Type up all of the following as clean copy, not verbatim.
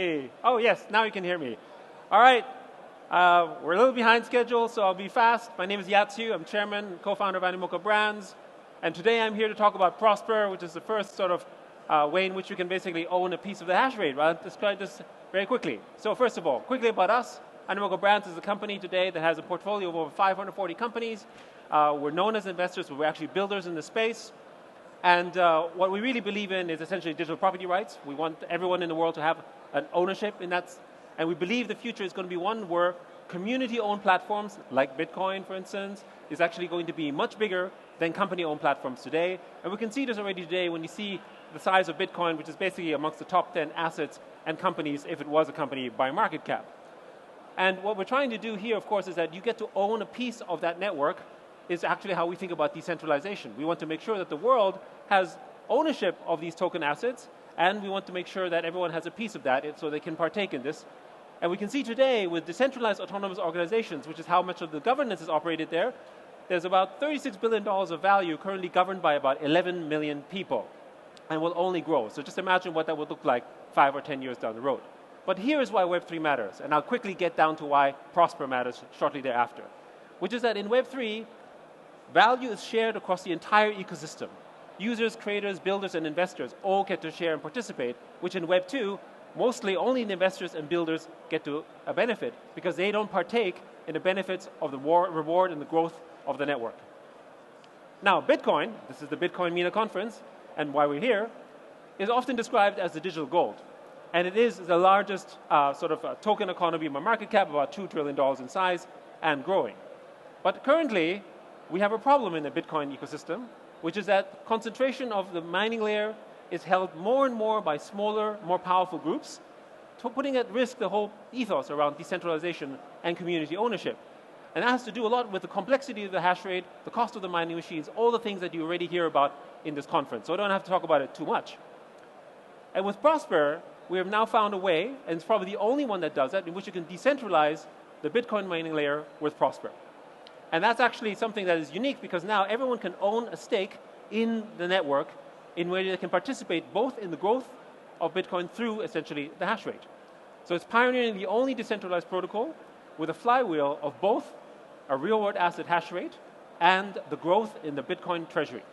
Hey. Oh, yes, now you can hear me. All right. We're a little behind schedule, so I'll be fast. My name is Yat Siu. I'm chairman and co-founder of Animoca Brands. And today I'm here to talk about Prosper, which is the first sort of way in which you can basically own a piece of the hash rate. I'll describe this very quickly. So first of all, quickly about us. Animoca Brands is a company today that has a portfolio of over 540 companies. We're known as investors, but we're actually builders in the space. And what we really believe in is essentially digital property rights. We want everyone in the world to have an ownership in that. And we believe the future is going to be one where community-owned platforms, like Bitcoin, for instance, is actually going to be much bigger than company-owned platforms today. And we can see this already today when you see the size of Bitcoin, which is basically amongst the top 10 assets and companies if it was a company by market cap. And what we're trying to do here, of course, is that you get to own a piece of that network is actually how we think about decentralization. We want to make sure that the world has ownership of these token assets, and we want to make sure that everyone has a piece of that so they can partake in this. And we can see today with decentralized autonomous organizations, which is how much of the governance is operated there, there's about $36 billion of value currently governed by about 11 million people, and will only grow. So just imagine what that would look like 5 or 10 years down the road. But here is why Web3 matters, and I'll quickly get down to why Prosper matters shortly thereafter, which is that in Web3, value is shared across the entire ecosystem. Users, creators, builders, and investors all get to share and participate, which in Web 2, mostly only the investors and builders get to a benefit because they don't partake in the benefits of the reward and the growth of the network. Now, Bitcoin, this is the Bitcoin MENA conference, and why we're here, is often described as the digital gold. And it is the largest token economy by market cap, about $2 trillion in size, and growing. But currently, we have a problem in the Bitcoin ecosystem, which is that concentration of the mining layer is held more and more by smaller, more powerful groups, putting at risk the whole ethos around decentralization and community ownership. And that has to do a lot with the complexity of the hash rate, the cost of the mining machines, all the things that you already hear about in this conference. So I don't have to talk about it too much. And with Prosper, we have now found a way, and it's probably the only one that does that, in which you can decentralize the Bitcoin mining layer with Prosper. And that's actually something that is unique because now everyone can own a stake in the network in where they can participate both in the growth of Bitcoin through essentially the hash rate. So it's pioneering the only decentralized protocol with a flywheel of both a real-world asset hash rate and the growth in the Bitcoin treasury.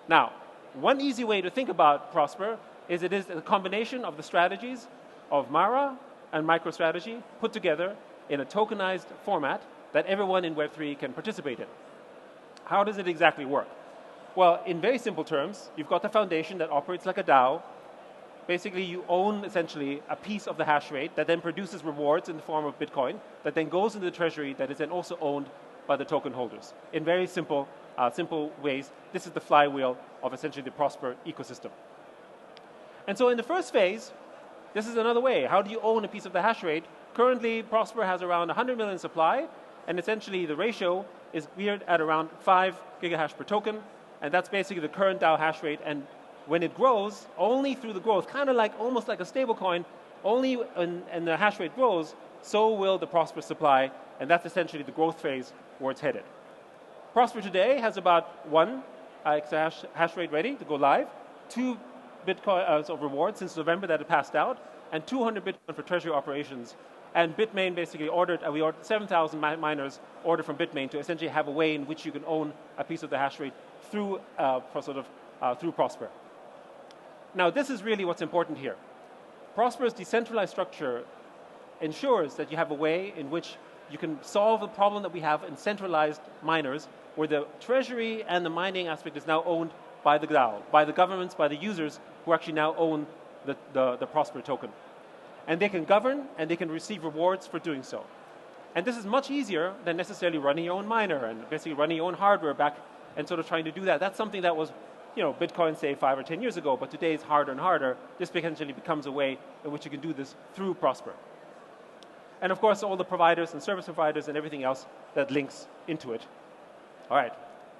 Now, one easy way to think about Prosper is it is a combination of the strategies of Mara and MicroStrategy put together in a tokenized format that everyone in Web3 can participate in. How does it exactly work? Well, in very simple terms, you've got the foundation that operates like a DAO. Basically, you own essentially a piece of the hash rate that then produces rewards in the form of Bitcoin that then goes into the treasury that is then also owned by the token holders. In very simple ways, this is the flywheel of essentially the Prosper ecosystem. And so in the first phase, this is another way. How do you own a piece of the hash rate? Currently, Prosper has around 100 million supply, and essentially the ratio is geared at around 5 gigahash per token, and that's basically the current DAO hash rate. And when it grows, only through the growth, kind of like almost like a stable coin, only when the hash rate grows, so will the Prosper supply, and that's essentially the growth phase where it's headed. Prosper today has about 1 exahash hash rate ready to go live, 2 Bitcoin of rewards since November that it passed out, and 200 Bitcoin for treasury operations. And Bitmain basically ordered 7,000 miners ordered from Bitmain to essentially have a way in which you can own a piece of the hash rate through through Prosper. Now, this is really what's important here. Prosper's decentralized structure ensures that you have a way in which you can solve the problem that we have in centralized miners, where the treasury and the mining aspect is now owned by the DAO, by the governments, by the users who actually now own the Prosper token. And they can govern and they can receive rewards for doing so. And this is much easier than necessarily running your own miner and basically running your own hardware back and sort of trying to do that. That's something that was, Bitcoin, say, 5 or 10 years ago, but today it's harder and harder. This potentially becomes a way in which you can do this through Prosper. And of course, all the providers and service providers and everything else that links into it. All right,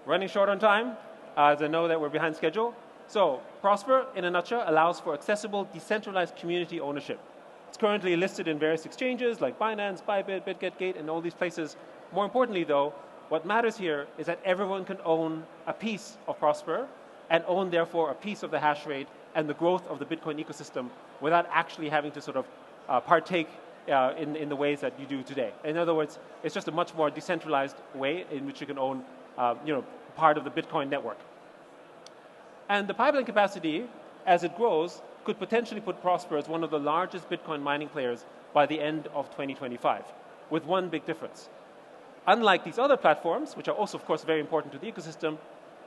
running short on time, as I know that we're behind schedule. So Prosper, in a nutshell, allows for accessible, decentralized community ownership. It's currently listed in various exchanges like Binance, Bybit, BitGet, and all these places. More importantly, though, what matters here is that everyone can own a piece of Prosper and own, therefore, a piece of the hash rate and the growth of the Bitcoin ecosystem without actually having to sort of partake in the ways that you do today. In other words, it's just a much more decentralized way in which you can own part of the Bitcoin network. And the pipeline capacity, as it grows, could potentially put Prosper as one of the largest Bitcoin mining players by the end of 2025, with one big difference. Unlike these other platforms, which are also, of course, very important to the ecosystem,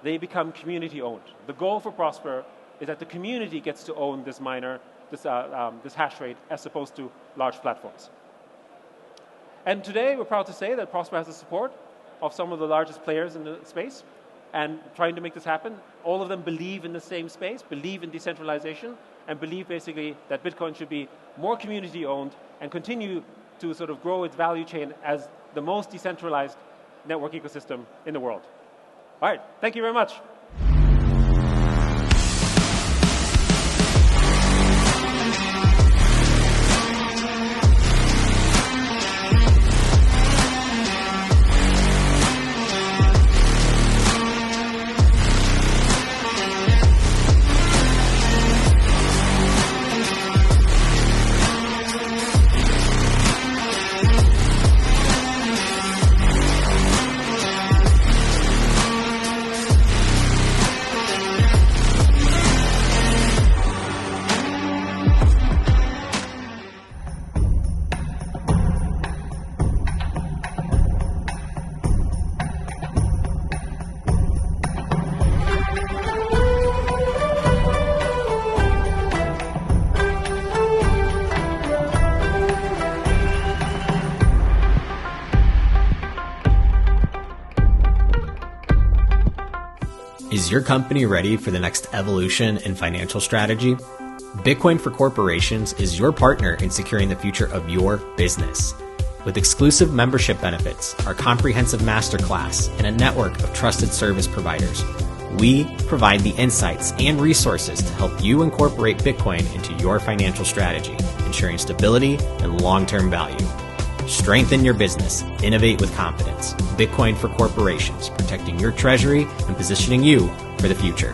they become community-owned. The goal for Prosper is that the community gets to own this miner, this hash rate, as opposed to large platforms. And today, we're proud to say that Prosper has the support of some of the largest players in the space, and trying to make this happen. All of them believe in the same space, believe in decentralization, and believe basically that Bitcoin should be more community-owned and continue to sort of grow its value chain as the most decentralized network ecosystem in the world. All right, thank you very much. Is your company ready for the next evolution in financial strategy? Bitcoin for Corporations is your partner in securing the future of your business. With exclusive membership benefits, our comprehensive masterclass, and a network of trusted service providers, we provide the insights and resources to help you incorporate Bitcoin into your financial strategy, ensuring stability and long-term value. Strengthen your business. Innovate with confidence. Bitcoin for Corporations, protecting your treasury and positioning you for the future.